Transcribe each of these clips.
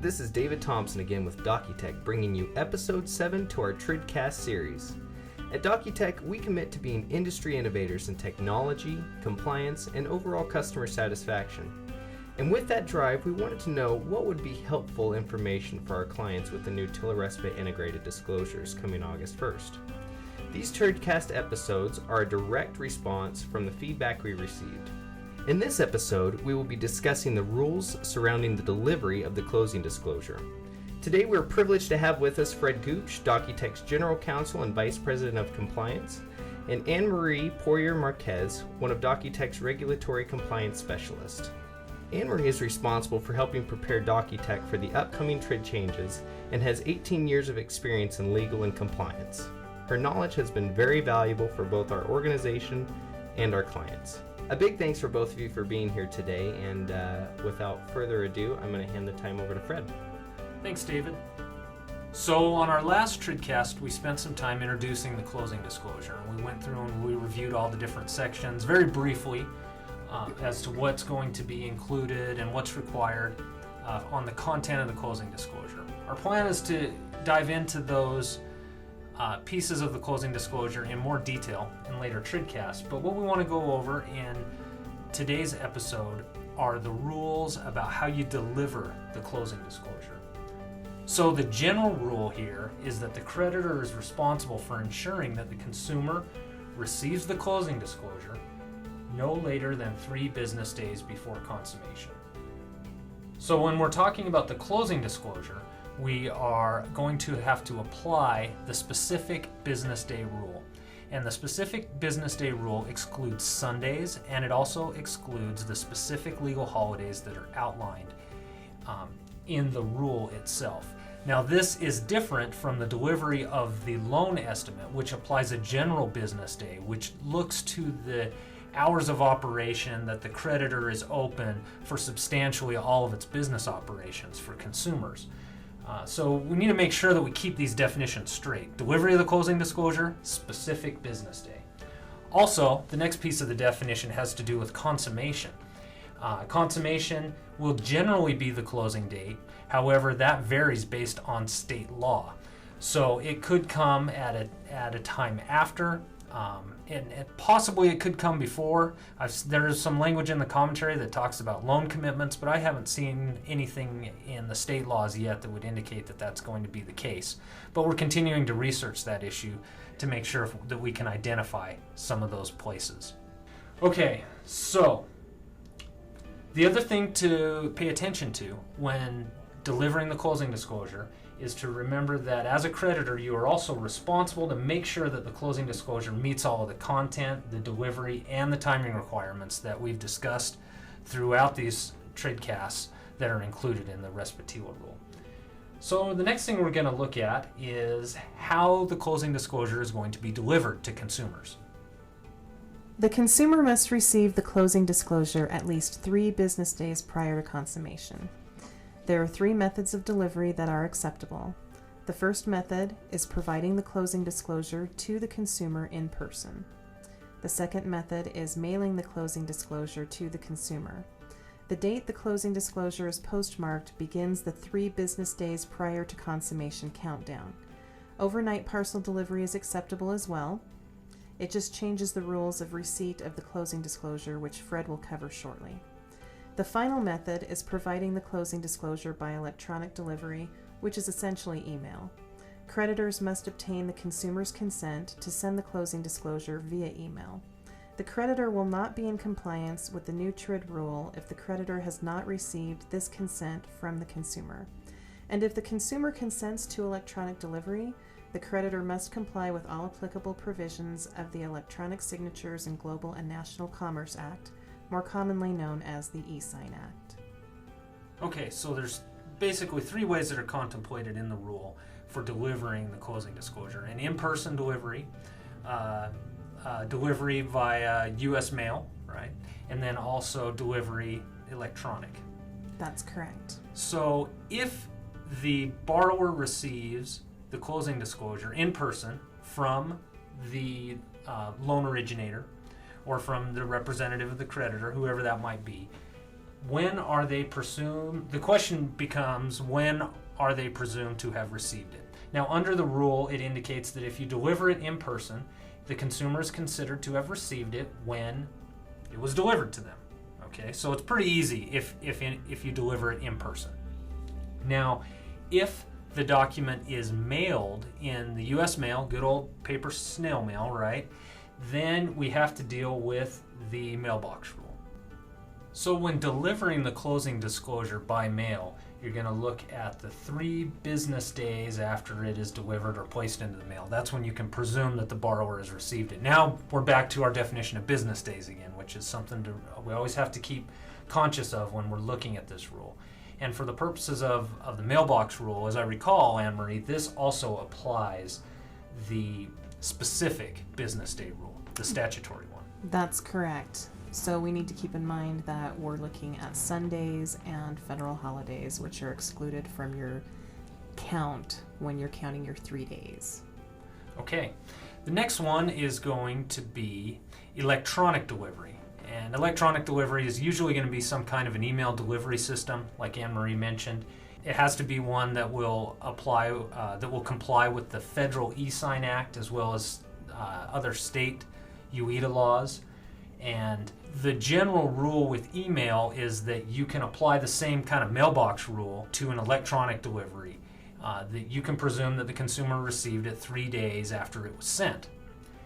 This is David Thompson again with DocuTech, bringing you episode 7 to our TRIDcast series. At DocuTech, we commit to being industry innovators in technology, compliance, and overall customer satisfaction. And with that drive, we wanted to know what would be helpful information for our clients with the new TILA-RESPA integrated disclosures coming August 1st. These TRIDcast episodes are a direct response from the feedback we received. In this episode, we will be discussing the rules surrounding the delivery of the closing disclosure. Today, we're privileged to have with us Fred Gooch, DocuTech's General Counsel and Vice President of Compliance, and Anne-Marie Poirier-Marquez, one of DocuTech's Regulatory Compliance Specialists. Anne-Marie is responsible for helping prepare DocuTech for the upcoming TRID changes and has 18 years of experience in legal and compliance. Her knowledge has been very valuable for both our organization and our clients. A big thanks for both of you for being here today, and without further ado, I'm going to hand the time over to Fred. Thanks, David. So on our last TRIDcast, we spent some time introducing the closing disclosure. We went through and we reviewed all the different sections very briefly as to what's going to be included and what's required on the content of the closing disclosure. Our plan is to dive into those pieces of the closing disclosure in more detail in later TRIDcasts, but what we want to go over in today's episode are the rules about how you deliver the closing disclosure. So the general rule here is that the creditor is responsible for ensuring that the consumer receives the closing disclosure no later than 3 business days before consummation. So when we're talking about the closing disclosure, we are going to have to apply the specific business day rule. And the specific business day rule excludes Sundays, and it also excludes the specific legal holidays that are outlined in the rule itself. Now, this is different from the delivery of the loan estimate, which applies a general business day, which looks to the hours of operation that the creditor is open for substantially all of its business operations for consumers. So we need to make sure that we keep these definitions straight. Delivery of the closing disclosure, specific business day. Also, the next piece of the definition has to do with consummation. Consummation will generally be the closing date. However, that varies based on state law. So it could come at a time after, and possibly it could come before. There is some language in the commentary that talks about loan commitments, but I haven't seen anything in the state laws yet that would indicate that that's going to be the case. But we're continuing to research that issue to make sure that we can identify some of those places. Okay, so the other thing to pay attention to when delivering the closing disclosure is to remember that as a creditor, you are also responsible to make sure that the closing disclosure meets all of the content, the delivery, and the timing requirements that we've discussed throughout these TRIDcasts that are included in the RESPA TILA rule. So the next thing we're going to look at is how the closing disclosure is going to be delivered to consumers. The consumer must receive the closing disclosure at least 3 business days prior to consummation. There are 3 methods of delivery that are acceptable. The first method is providing the closing disclosure to the consumer in person. The second method is mailing the closing disclosure to the consumer. The date the closing disclosure is postmarked begins the 3 business days prior to consummation countdown. Overnight parcel delivery is acceptable as well. It just changes the rules of receipt of the closing disclosure, which Fred will cover shortly. The final method is providing the closing disclosure by electronic delivery, which is essentially email. Creditors must obtain the consumer's consent to send the closing disclosure via email. The creditor will not be in compliance with the new TRID rule if the creditor has not received this consent from the consumer. And if the consumer consents to electronic delivery, the creditor must comply with all applicable provisions of the Electronic Signatures in Global and National Commerce Act, more commonly known as the e-Sign Act. Okay, so there's basically 3 ways that are contemplated in the rule for delivering the closing disclosure. An in-person delivery, delivery via U.S. mail, right? And then also delivery electronic. That's correct. So if the borrower receives the closing disclosure in person from the loan originator or from the representative of the creditor, whoever that might be, when are they presumed, the question becomes, when are they presumed to have received it? Now, under the rule, it indicates that if you deliver it in person, the consumer is considered to have received it when it was delivered to them. Okay, so it's pretty easy if you deliver it in person. Now, if the document is mailed in the U.S. mail, good old paper snail mail, right? Then we have to deal with the mailbox rule. So when delivering the closing disclosure by mail, you're going to look at the 3 business days after it is delivered or placed into the mail. That's when you can presume that the borrower has received it. Now we're back to our definition of business days again, which is something we always have to keep conscious of when we're looking at this rule. And for the purposes of the mailbox rule, as I recall, Anne-Marie, this also applies the specific business day rule, the statutory one. That's correct. So we need to keep in mind that we're looking at Sundays and federal holidays, which are excluded from your count when you're counting your 3 days. Okay. The next one is going to be electronic delivery. And electronic delivery is usually going to be some kind of an email delivery system, like Anne-Marie mentioned. It has to be one that will comply with the Federal E-Sign Act as well as other state UETA laws. And the general rule with email is that you can apply the same kind of mailbox rule to an electronic delivery. That you can presume that the consumer received it 3 days after it was sent.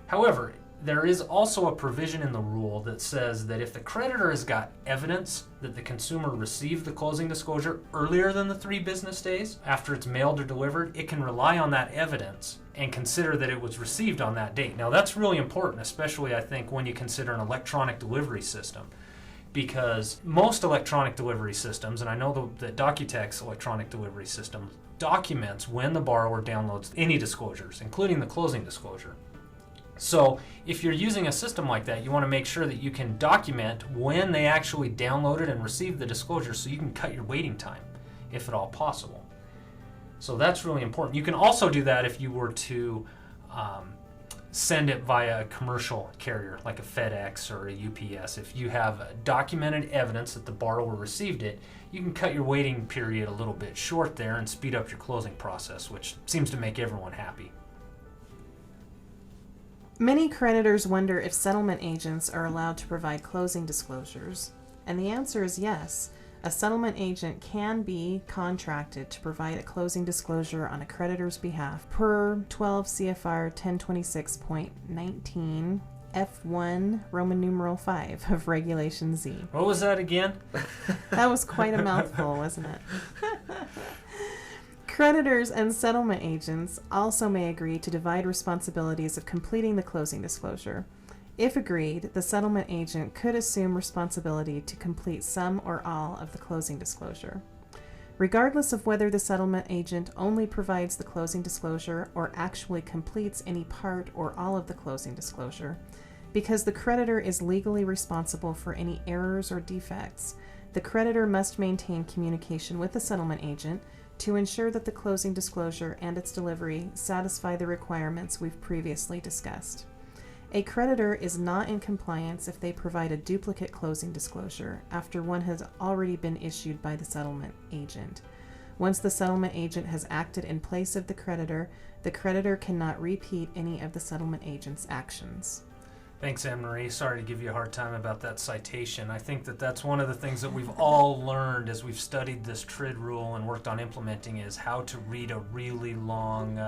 However, there is also a provision in the rule that says that if the creditor has got evidence that the consumer received the closing disclosure earlier than the 3 business days after it's mailed or delivered, it can rely on that evidence and consider that it was received on that date. Now that's really important, especially I think when you consider an electronic delivery system, because most electronic delivery systems, and I know that Docutech's electronic delivery system documents when the borrower downloads any disclosures, including the closing disclosure. So if you're using a system like that, you want to make sure that you can document when they actually downloaded and received the disclosure so you can cut your waiting time, if at all possible. So that's really important. You can also do that if you were to send it via a commercial carrier like a FedEx or a UPS. If you have documented evidence that the borrower received it, you can cut your waiting period a little bit short there and speed up your closing process, which seems to make everyone happy. Many creditors wonder if settlement agents are allowed to provide closing disclosures, and the answer is yes. A settlement agent can be contracted to provide a closing disclosure on a creditor's behalf per 12 CFR 1026.19 F1 Roman numeral 5 of Regulation Z. What was that again? That was quite a mouthful, wasn't it? Creditors and settlement agents also may agree to divide responsibilities of completing the closing disclosure. If agreed, the settlement agent could assume responsibility to complete some or all of the closing disclosure. Regardless of whether the settlement agent only provides the closing disclosure or actually completes any part or all of the closing disclosure, because the creditor is legally responsible for any errors or defects, the creditor must maintain communication with the settlement agent to ensure that the closing disclosure and its delivery satisfy the requirements we've previously discussed. A creditor is not in compliance if they provide a duplicate closing disclosure after one has already been issued by the settlement agent. Once the settlement agent has acted in place of the creditor cannot repeat any of the settlement agent's actions. Thanks, Anne-Marie. Sorry to give you a hard time about that citation. I think that's one of the things that we've all learned as we've studied this TRID rule and worked on implementing is how to read a really long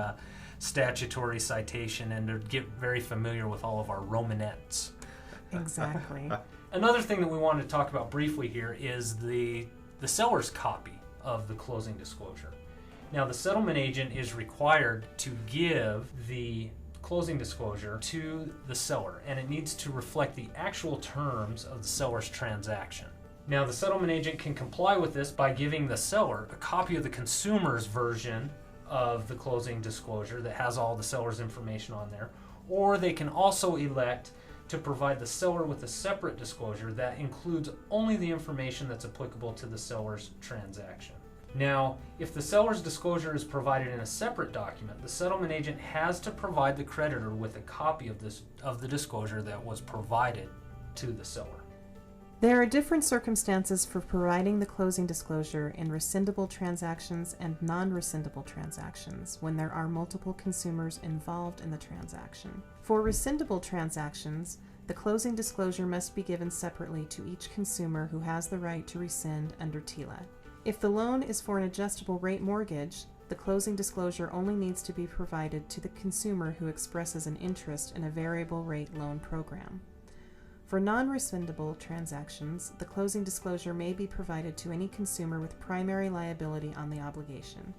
statutory citation and to get very familiar with all of our Romanettes. Exactly. Another thing that we wanted to talk about briefly here is the seller's copy of the closing disclosure. Now, the settlement agent is required to give the closing disclosure to the seller, and it needs to reflect the actual terms of the seller's transaction. Now, the settlement agent can comply with this by giving the seller a copy of the consumer's version of the closing disclosure that has all the seller's information on there, or they can also elect to provide the seller with a separate disclosure that includes only the information that's applicable to the seller's transaction. Now, if the seller's disclosure is provided in a separate document, the settlement agent has to provide the creditor with a copy of the disclosure that was provided to the seller. There are different circumstances for providing the closing disclosure in rescindable transactions and non-rescindable transactions when there are multiple consumers involved in the transaction. For rescindable transactions, the closing disclosure must be given separately to each consumer who has the right to rescind under TILA. If the loan is for an adjustable rate mortgage, the closing disclosure only needs to be provided to the consumer who expresses an interest in a variable rate loan program. For non-rescindable transactions, the closing disclosure may be provided to any consumer with primary liability on the obligation.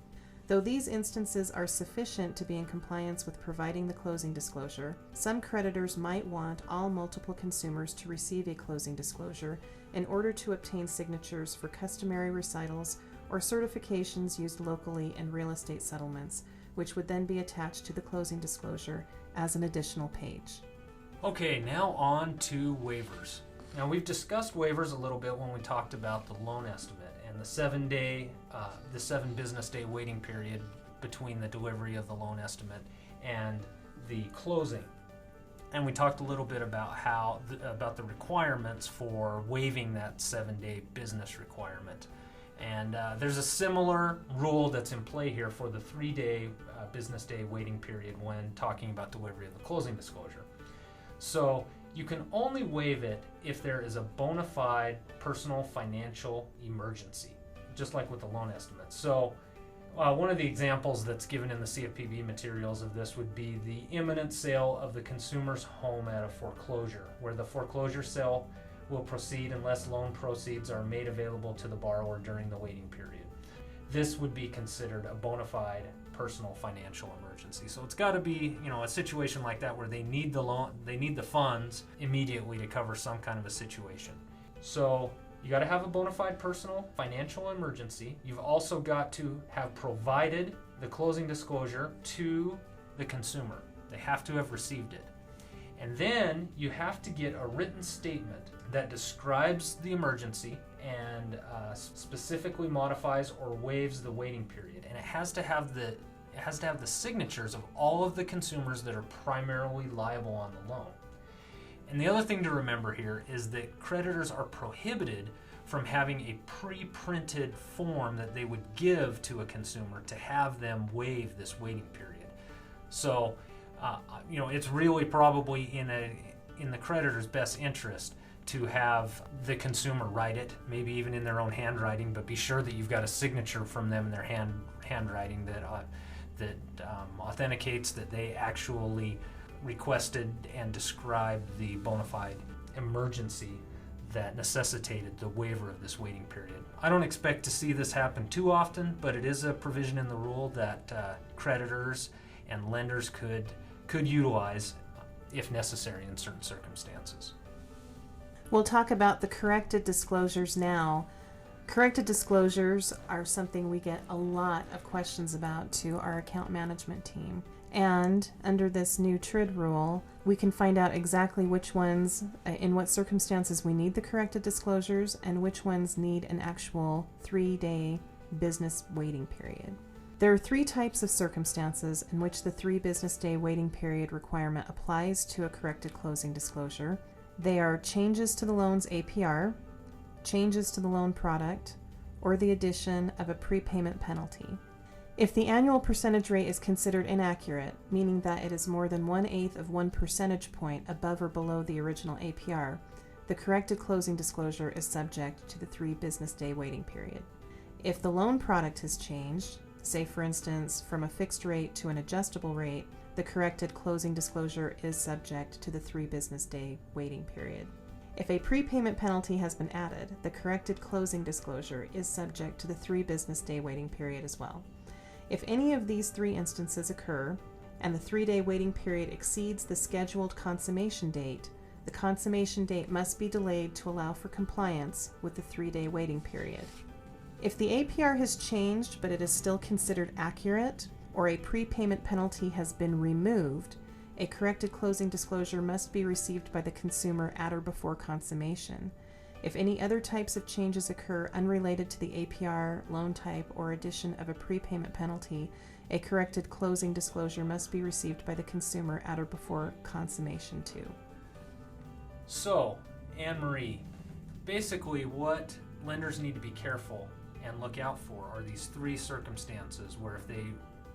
Though these instances are sufficient to be in compliance with providing the closing disclosure, some creditors might want all multiple consumers to receive a closing disclosure in order to obtain signatures for customary recitals or certifications used locally in real estate settlements, which would then be attached to the closing disclosure as an additional page. Okay, now on to waivers. Now we've discussed waivers a little bit when we talked about the loan estimate and the 7 business day waiting period between the delivery of the loan estimate and the closing. And we talked a little bit about about the requirements for waiving that 7-day business requirement. And there's a similar rule that's in play here for the 3-day business day waiting period when talking about delivery of the closing disclosure. So you can only waive it if there is a bona fide personal financial emergency, just like with the loan estimate. So one of the examples that's given in the CFPB materials of this would be the imminent sale of the consumer's home at a foreclosure, where the foreclosure sale will proceed unless loan proceeds are made available to the borrower during the waiting period. This would be considered a bona fide personal financial emergency. So it's got to be, a situation like that where they need the loan, they need the funds immediately to cover some kind of a situation. So you got to have a bona fide personal financial emergency. You've also got to have provided the closing disclosure to the consumer. They have to have received it. And then you have to get a written statement that describes the emergency and specifically modifies or waives the waiting period. And it has to have the signatures of all of the consumers that are primarily liable on the loan. And the other thing to remember here is that creditors are prohibited from having a pre-printed form that they would give to a consumer to have them waive this waiting period. So, it's really probably in the creditor's best interest to have the consumer write it, maybe even in their own handwriting, but be sure that you've got a signature from them in their handwriting that authenticates that they actually requested and described the bona fide emergency that necessitated the waiver of this waiting period. I don't expect to see this happen too often, but it is a provision in the rule that creditors and lenders could utilize if necessary in certain circumstances. We'll talk about the corrected disclosures now. Corrected disclosures are something we get a lot of questions about to our account management team. And under this new TRID rule, we can find out exactly which ones, in what circumstances we need the corrected disclosures, and which ones need an actual 3-day business waiting period. There are 3 types of circumstances in which the 3 business day waiting period requirement applies to a corrected closing disclosure. They are changes to the loan's APR, changes to the loan product, or the addition of a prepayment penalty. If the annual percentage rate is considered inaccurate, meaning that it is more than 1/8 of 1 percentage point above or below the original APR, the corrected closing disclosure is subject to the 3 business day waiting period. If the loan product has changed, say for instance from a fixed rate to an adjustable rate, the corrected closing disclosure is subject to the 3 business day waiting period. If a prepayment penalty has been added, the corrected closing disclosure is subject to the 3 business day waiting period as well. If any of these 3 instances occur, and the 3-day waiting period exceeds the scheduled consummation date, the consummation date must be delayed to allow for compliance with the 3-day waiting period. If the APR has changed but it is still considered accurate, or a prepayment penalty has been removed, a corrected closing disclosure must be received by the consumer at or before consummation. If any other types of changes occur unrelated to the APR, loan type, or addition of a prepayment penalty, a corrected closing disclosure must be received by the consumer at or before consummation too. So, Anne-Marie, basically what lenders need to be careful and look out for are these three circumstances where if they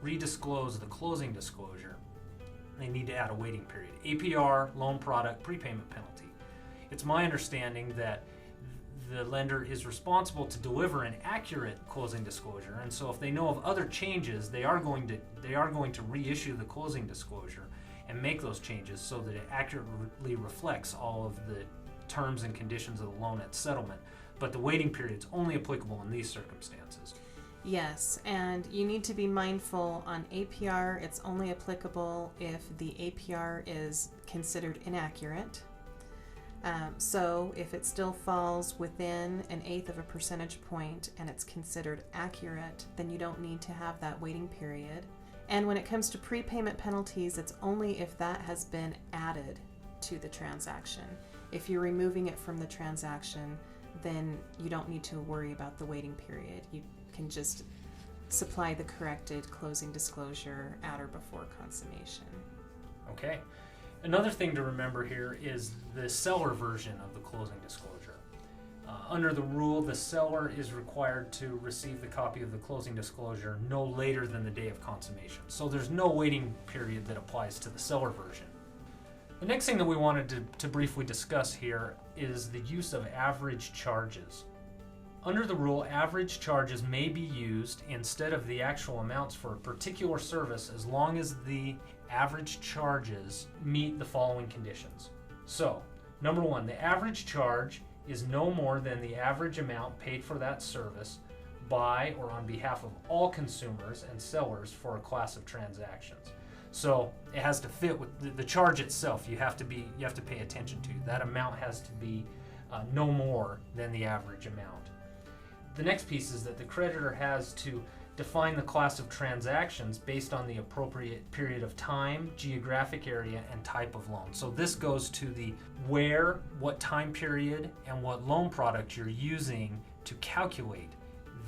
redisclose the closing disclosure, they need to add a waiting period. APR, loan product, prepayment penalty. It's my understanding that the lender is responsible to deliver an accurate closing disclosure, and so if they know of other changes, they are going to reissue the closing disclosure and make those changes so that it accurately reflects all of the terms and conditions of the loan at settlement. But the waiting period is only applicable in these circumstances. Yes, and you need to be mindful on APR. It's only applicable if the APR is considered inaccurate. So if it still falls within 1/8 of a percentage point and it's considered accurate, then you don't need to have that waiting period. And when it comes to prepayment penalties, it's only if that has been added to the transaction. If you're removing it from the transaction, then you don't need to worry about the waiting period. You can just supply the corrected closing disclosure at or before consummation. Okay. Another thing to remember here is the seller version of the closing disclosure. Under the rule, the seller is required to receive the copy of the closing disclosure no later than the day of consummation. So there's no waiting period that applies to the seller version. The next thing that we wanted to briefly discuss here is the use of average charges. Under the rule, average charges may be used instead of the actual amounts for a particular service as long as the average charges meet the following conditions. So, number one, the average charge is no more than the average amount paid for that service by or on behalf of all consumers and sellers for a class of transactions. So it has to fit with the charge itself. You have to pay attention to that amount. Has to be no more than the average amount. The next piece is that the creditor has to define the class of transactions based on the appropriate period of time, geographic area, and type of loan. So this goes to the where, what time period, and what loan product you're using to calculate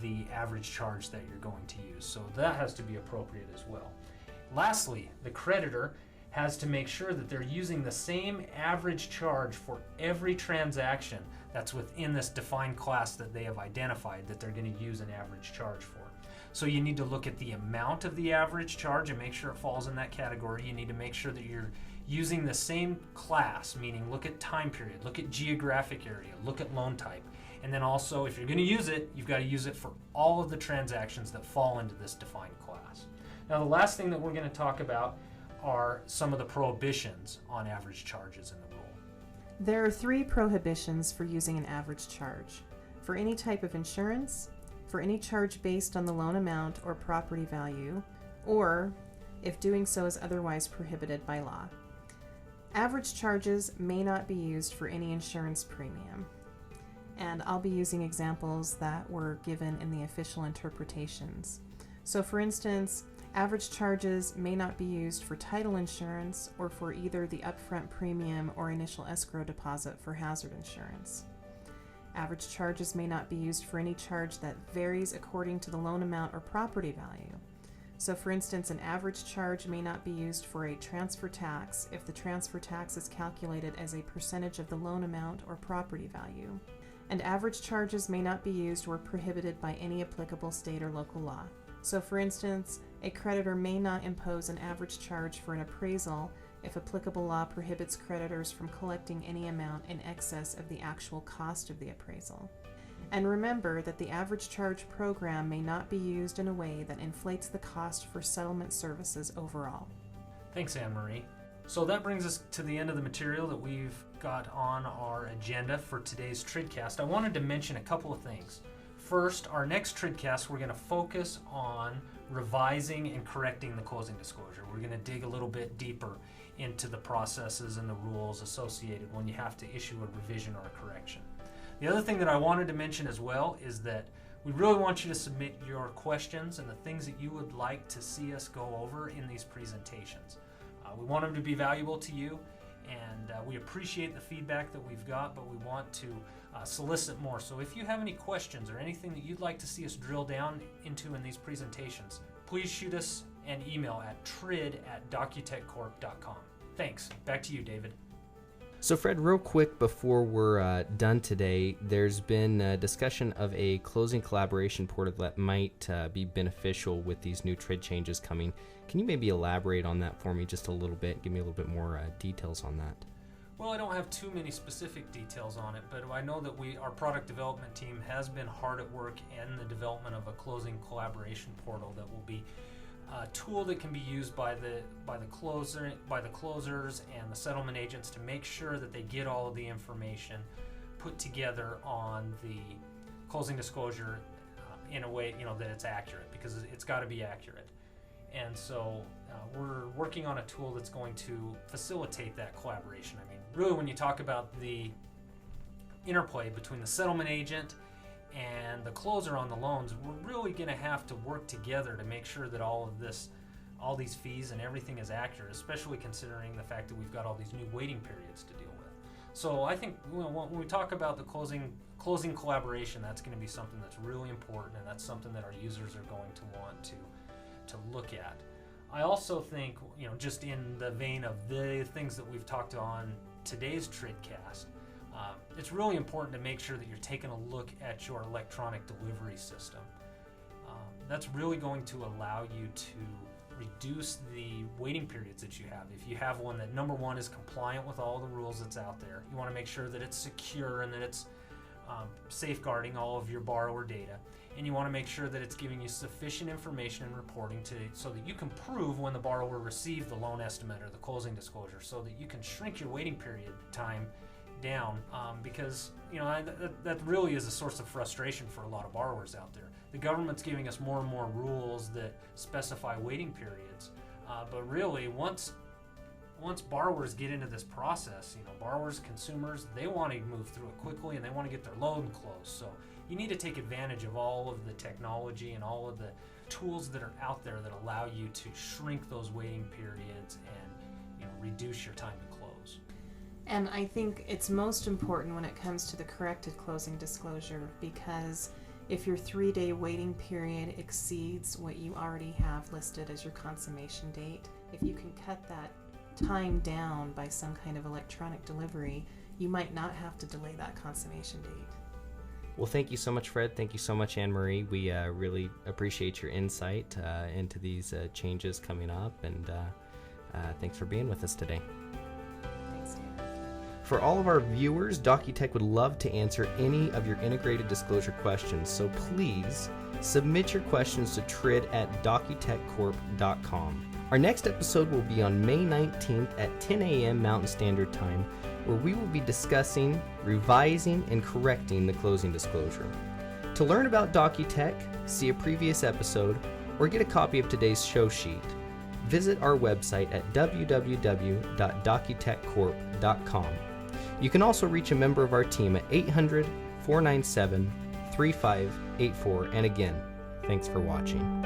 the average charge that you're going to use. So that has to be appropriate as well. Lastly, the creditor has to make sure that they're using the same average charge for every transaction that's within this defined class that they have identified that they're going to use an average charge for. So you need to look at the amount of the average charge and make sure it falls in that category. You need to make sure that you're using the same class, meaning look at time period, look at geographic area, look at loan type. And then also, if you're going to use it, you've got to use it for all of the transactions that fall into this defined class. Now, the last thing that we're going to talk about are some of the prohibitions on average charges in the rule. There are 3 prohibitions for using an average charge: for any type of insurance, for any charge based on the loan amount or property value, or if doing so is otherwise prohibited by law. Average charges may not be used for any insurance premium, and I'll be using examples that were given in the official interpretations. So for instance, average charges may not be used for title insurance or for either the upfront premium or initial escrow deposit for hazard insurance. Average charges may not be used for any charge that varies according to the loan amount or property value. So for instance, an average charge may not be used for a transfer tax if the transfer tax is calculated as a percentage of the loan amount or property value. And average charges may not be used or prohibited by any applicable state or local law. So for instance, a creditor may not impose an average charge for an appraisal if applicable law prohibits creditors from collecting any amount in excess of the actual cost of the appraisal. And remember that the average charge program may not be used in a way that inflates the cost for settlement services overall. Thanks, Anne-Marie. So that brings us to the end of the material that we've got on our agenda for today's TRIDcast. I wanted to mention a couple of things. First, our next TRIDcast, we're going to focus on revising and correcting the closing disclosure. We're going to dig a little bit deeper into the processes and the rules associated when you have to issue a revision or a correction. The other thing that I wanted to mention as well is that we really want you to submit your questions and the things that you would like to see us go over in these presentations. We want them to be valuable to you, and we appreciate the feedback that we've got, but we want to solicit more. So if you have any questions or anything that you'd like to see us drill down into in these presentations, please shoot us an email at trid@docutechcorp.com. Thanks. Back to you, David. So Fred, real quick before we're done today, there's been a discussion of a closing collaboration portal that might be beneficial with these new TRID changes coming. Can you maybe elaborate on that for me just a little bit? Give me a little bit more details on that. Well, I don't have too many specific details on it, but I know that our product development team has been hard at work in the development of a closing collaboration portal that will be a tool that can be used by the closers and the settlement agents to make sure that they get all of the information put together on the closing disclosure in a way that it's accurate, because it's got to be accurate. And so we're working on a tool that's going to facilitate that collaboration. I mean, really, when you talk about the interplay between the settlement agent and the closer on the loans, we're really going to have to work together to make sure that all these fees and everything is accurate, especially considering the fact that we've got all these new waiting periods to deal with. So I think when we talk about the closing collaboration, that's going to be something that's really important, and that's something that our users are going to want to look at. I also think, just in the vein of the things that we've talked on today's TRIDcast, it's really important to make sure that you're taking a look at your electronic delivery system. That's really going to allow you to reduce the waiting periods that you have. If you have one that, number one, is compliant with all the rules that's out there, you want to make sure that it's secure and that it's safeguarding all of your borrower data. And you want to make sure that it's giving you sufficient information and reporting so that you can prove when the borrower received the loan estimate or the closing disclosure, so that you can shrink your waiting period time down, because that really is a source of frustration for a lot of borrowers out there. The government's giving us more and more rules that specify waiting periods, but really once borrowers get into this process, borrowers, consumers, they want to move through it quickly and they want to get their loan closed. So you need to take advantage of all of the technology and all of the tools that are out there that allow you to shrink those waiting periods and reduce your time to close. And I think it's most important when it comes to the corrected closing disclosure, because if your 3-day waiting period exceeds what you already have listed as your consummation date, if you can cut that time down by some kind of electronic delivery, you might not have to delay that consummation date. Well, thank you so much, Fred. Thank you so much, Anne-Marie. We really appreciate your insight into these changes coming up, and thanks for being with us today. Thanks, Dave. For all of our viewers, DocuTech would love to answer any of your integrated disclosure questions, so please submit your questions to trid@docutechcorp.com. Our next episode will be on May 19th at 10 a.m. Mountain Standard Time, where we will be discussing, revising, and correcting the closing disclosure. To learn about DocuTech, see a previous episode, or get a copy of today's show sheet, visit our website at www.docutechcorp.com. You can also reach a member of our team at 800-497-3584. And again, thanks for watching.